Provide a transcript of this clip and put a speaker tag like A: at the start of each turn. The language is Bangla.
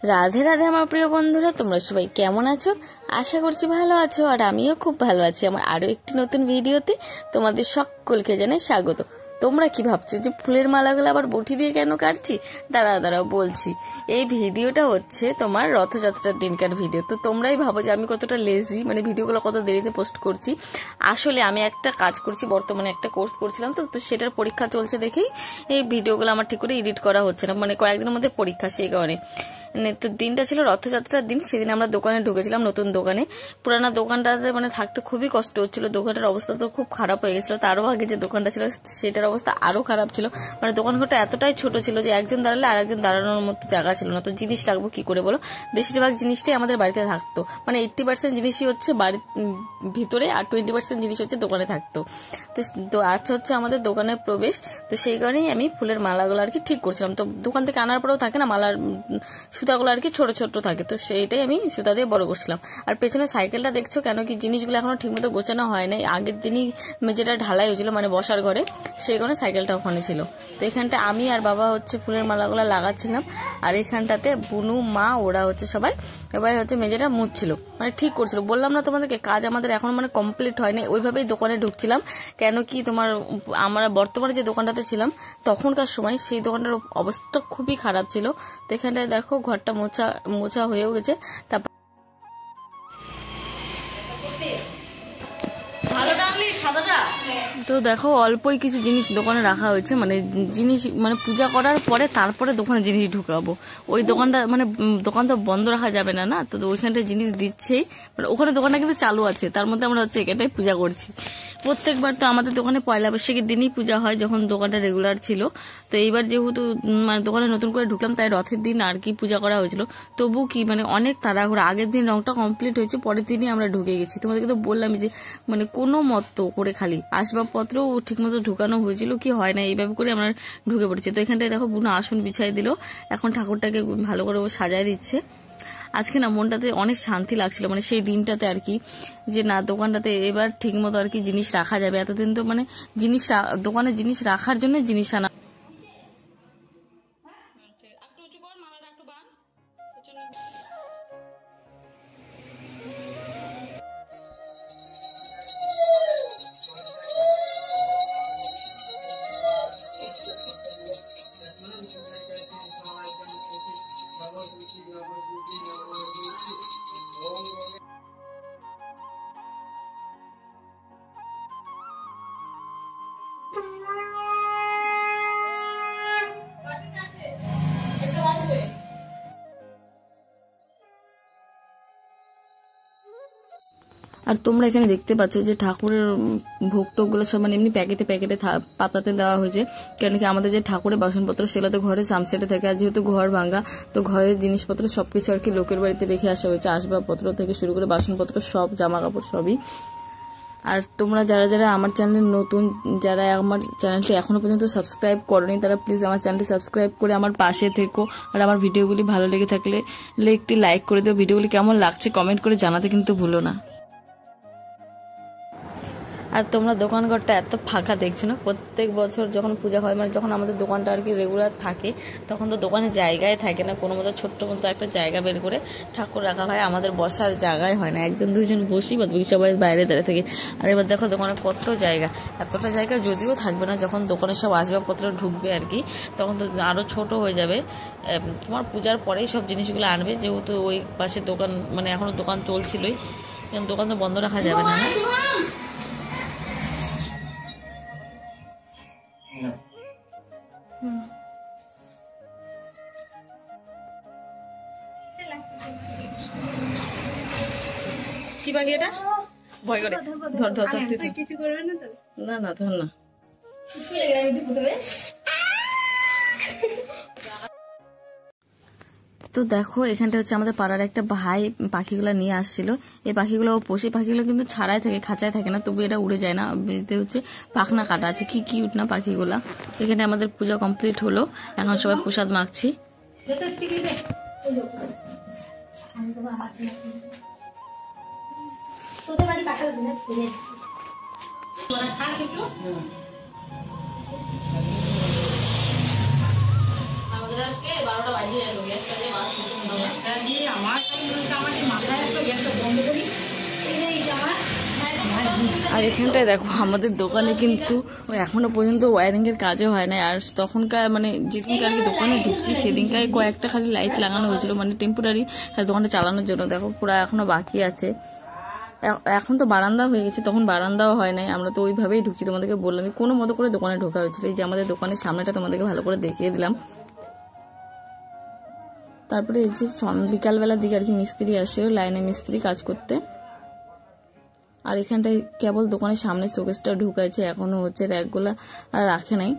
A: রাধে রাধে আমার প্রিয় বন্ধুরা, তোমরা সবাই কেমন আছো? আশা করছি ভালো আছো, আর আমিও খুব ভালো আছি। আমার আরো একটি নতুন ভিডিওতে তোমাদের সকলকে জানাই স্বাগত। তোমরা কি ভাবছো যে ফুলের মালাগুলো আবার বটি দিয়ে কেন কাটছি? দাঁড়াও বলছি। এই ভিডিওটা হচ্ছে তোমার রথযাত্রার দিনকার ভিডিও। তো তোমরাই ভাবো যে আমি কতটা লেজি, মানে ভিডিওগুলো কত দেরিতে পোস্ট করছি। আসলে আমি একটা কাজ করছি, বর্তমানে একটা কোর্স করছিলাম, তো সেটার পরীক্ষা চলছে দেখেই এই ভিডিওগুলো আমার ঠিক করে এডিট করা হচ্ছে না, মানে কয়েকদিনের মধ্যে পরীক্ষা, সেই কারণে। তো দিনটা ছিল রথযাত্রার দিন। সেদিন আমরা দোকানে ঢুকেছিলাম, নতুন দোকানে। পুরানা দোকানটাতে মানে থাকতে খুবই কষ্ট হচ্ছিল, দোকানটার অবস্থা তো খুব খারাপ হয়ে গেছিল। তারও আগে যে দোকানটা ছিল সেটার অবস্থা আরো খারাপ ছিল। মানে দোকানঘরটা এতটাই ছোট ছিল যে একজন দাঁড়ালে আর একজন দাঁড়ানোর মতো জায়গা ছিল না। তো জিনিস রাখবো কি করে বলো? বেশিরভাগ জিনিসটাই আমাদের বাড়িতে থাকতো, মানে 80% জিনিসই হচ্ছে বাড়ির ভিতরে, আর 20% জিনিস হচ্ছে দোকানে থাকতো। তো আজ হচ্ছে আমাদের দোকানের প্রবেশ, তো সেই কারণেই আমি ফুলের মালাগুলো আর কি ঠিক করছিলাম। তো দোকান থেকে আনার পরেও থাকে না মালার সুতাগুলো আর কি ছোট ছোট থাকে, তো সেইটাই আমি সুতা দিয়ে বড় করছিলাম। আর পেছনে সাইকেলটা দেখছো কেন কি জিনিসগুলো এখনো ঠিকমতো গোছানো হয় নাই। আগের দিনই মেঝেটা ঢালাই হয়েছিল, মানে বসার ঘরে, সেই কারণে সাইকেলটা ওখানে ছিল। তো এখানটা আমি আর বাবা হচ্ছে ফুলের মালাগুলো লাগাচ্ছিলাম, আর এখানটাতে বুনু, মা, ওরা হচ্ছে সবাই এবার হচ্ছে মেঝেটা মুছছিল, মানে ঠিক করছিল। বললাম না তোমাদেরকে, কাজ আমাদের এখন মানে কমপ্লিট হয়নি। ওইভাবেই দোকানে ঢুকছিলাম, কেন কি তোমার আমরা বর্তমানে যে দোকানটাতে ছিলাম তখনকার সময় সেই দোকানটার অবস্থা খুবই খারাপ ছিল। তো এখানটায় দেখো ঘরটা মোছা হয়েও গেছে। তারপর তো দেখো অল্পই কিছু জিনিস দোকানে রাখা হয়েছে, মানে জিনিস মানে পূজা করার পরে তারপরে দোকানে জিনিস ঢুকাবো। ওই দোকানটা মানে দোকান তো বন্ধ রাখা যাবে না, তো ওইখানটায় জিনিস দিচ্ছেই, মানে ওখানে দোকানটা কিন্তু চালু আছে, তার মধ্যে আমরা হচ্ছে এটাই পূজা করছি। প্রত্যেকবার তো আমাদের দোকানে পয়লা বৈশাখের দিনই পূজা হয়, যখন দোকানটা রেগুলার ছিল। তো এইবার যেহেতু মানে দোকানে নতুন করে ঢুকলাম, তাই রথের দিন আর কি পূজা করা হয়েছিল। তবু কি মানে অনেক তাড়াহুড়া, আগের দিন রংটা কমপ্লিট হয়েছে, পরের দিনই আমরা ঢুকে গেছি। তোমাদেরকে তো বললাম যে মানে কোনো মতো করে খালি আসবাবপত্রও ঠিকমতো ঢুকানো হয়েছিল কি হয় না, এইভাবে করে আমরা ঢুকে পড়েছি। তো এখানটায় দেখো বুনো আসন বিছাই দিল, এখন ঠাকুরটাকে ভালো করে সাজায় দিচ্ছে। আজকে না মনটাতে অনেক শান্তি লাগছিল, মানে সেই দিনটাতে আর কি, যে না দোকানটাতে এবার ঠিক মতো আর কি জিনিস রাখা যাবে। এতদিন তো মানে জিনিস দোকানে জিনিস রাখার জন্য জিনিস আনা। আর তোমরা এখানে দেখতে পাচ্ছ যে ঠাকুরের ভোগ টোকগুলো সব মানে এমনি প্যাকেটে পাতাতে দেওয়া হয়েছে, কেন কি আমাদের যে ঠাকুরের বাসনপত্র সেগুলো তো ঘরে সামসেটে থাকে, আর যেহেতু ঘর ভাঙা, তো ঘরের জিনিসপত্র সবকিছু আর কি লোকের বাড়িতে রেখে আসা হয়েছে, আসবাবপত্র থেকে শুরু করে বাসনপত্র সব, জামা কাপড় সবই। আর তোমরা যারা যারা আমার চ্যানেলে নতুন, যারা আমার চ্যানেলটি এখনো পর্যন্ত সাবস্ক্রাইব করোনি, তারা প্লিজ আমার চ্যানেলটি সাবস্ক্রাইব করে আমার পাশে থেকো। আর আমার ভিডিওগুলি ভালো লেগে থাকলে একটি লাইক করে দিও। ভিডিওগুলি কেমন লাগছে কমেন্ট করে জানাতে কিন্তু ভুলো না। আর তোমরা দোকানঘরটা এত ফাঁকা দেখছো না? প্রত্যেক বছর যখন পূজা হয়, মানে যখন আমাদের দোকানটা আর কি রেগুলার থাকে, তখন তো দোকানে জায়গায় থাকে না, কোনো মতো ছোট্ট মতো একটা জায়গা বের করে ঠাকুর রাখা হয়, আমাদের বসার জায়গায় হয় না, একজন দুইজন বসি, বাদ বাকি সবাই বাইরে দাঁড়িয়ে থাকে। আর এবার দেখো দোকানে কত জায়গা, এতটা জায়গা যদিও থাকবে না, যখন দোকানে সব আসবাবপত্র ঢুকবে আর কি, তখন তো আরও ছোট হয়ে যাবে। তোমার পূজার পরেই সব জিনিসগুলো আনবে, যেহেতু ওই পাশে দোকান মানে এখনো দোকান চলছিলই, দোকান তো বন্ধ রাখা যাবে না। কি বাকি এটা ভয় করে, ধর ধর ধর, কিছু করবে না তো? না না ধর না। তো দেখো এখানটা হচ্ছে আমাদের পাড়ার একটা ভাই পাখিগুলো নিয়ে আসছিল। এই পাখিগুলো পোষে, পাখিগুলো কিন্তু ছাড়াই থাকে, খাঁচায় থাকে না, তবু এটা উড়ে যায় না, এতে হচ্ছে পাখনা কাটা আছে, কি কিউট না পাখিগুলা। এখানে আমাদের পূজা কমপ্লিট হলো, এখন সবাই প্রসাদ মাখছি। আমাদের আজকে 12টা বাজে গেল, গ্যাস কাজে মাছ আর এখানটায় দেখো আমাদের দোকানে কিন্তু এখনো পর্যন্ত ওয়ারিং এর কাজও হয় না। আর তখনকার মানে যেদিনকার দোকানে ঢুকছি সেদিনকার কয়েকটা খালি লাইট লাগানো হয়েছিল, মানে টেম্পোরারি দোকানটা চালানোর জন্য। দেখো পুরো এখনো বাকি আছে। এখন তো বারান্দা হয়ে গেছে, তখন বারান্দাও হয় নাই। আমরা তো ওইভাবেই ঢুকছি, তোমাদেরকে বললাম কোনো মতো করে দোকানে ঢোকা হয়েছিল। এই যে আমাদের দোকানের সামনেটা তোমাদেরকে ভালো করে দেখিয়ে দিলাম। তারপরে এই যে বিকালবেলার দিকে আর কি মিস্ত্রি আসছিল, লাইনে মিস্ত্রি কাজ করতে। আর এখানটায় কেবল দোকানের সামনে শোকেসটা ঢুকাইছে, এখনো হচ্ছে র্যাকগুলা রাখে নাই।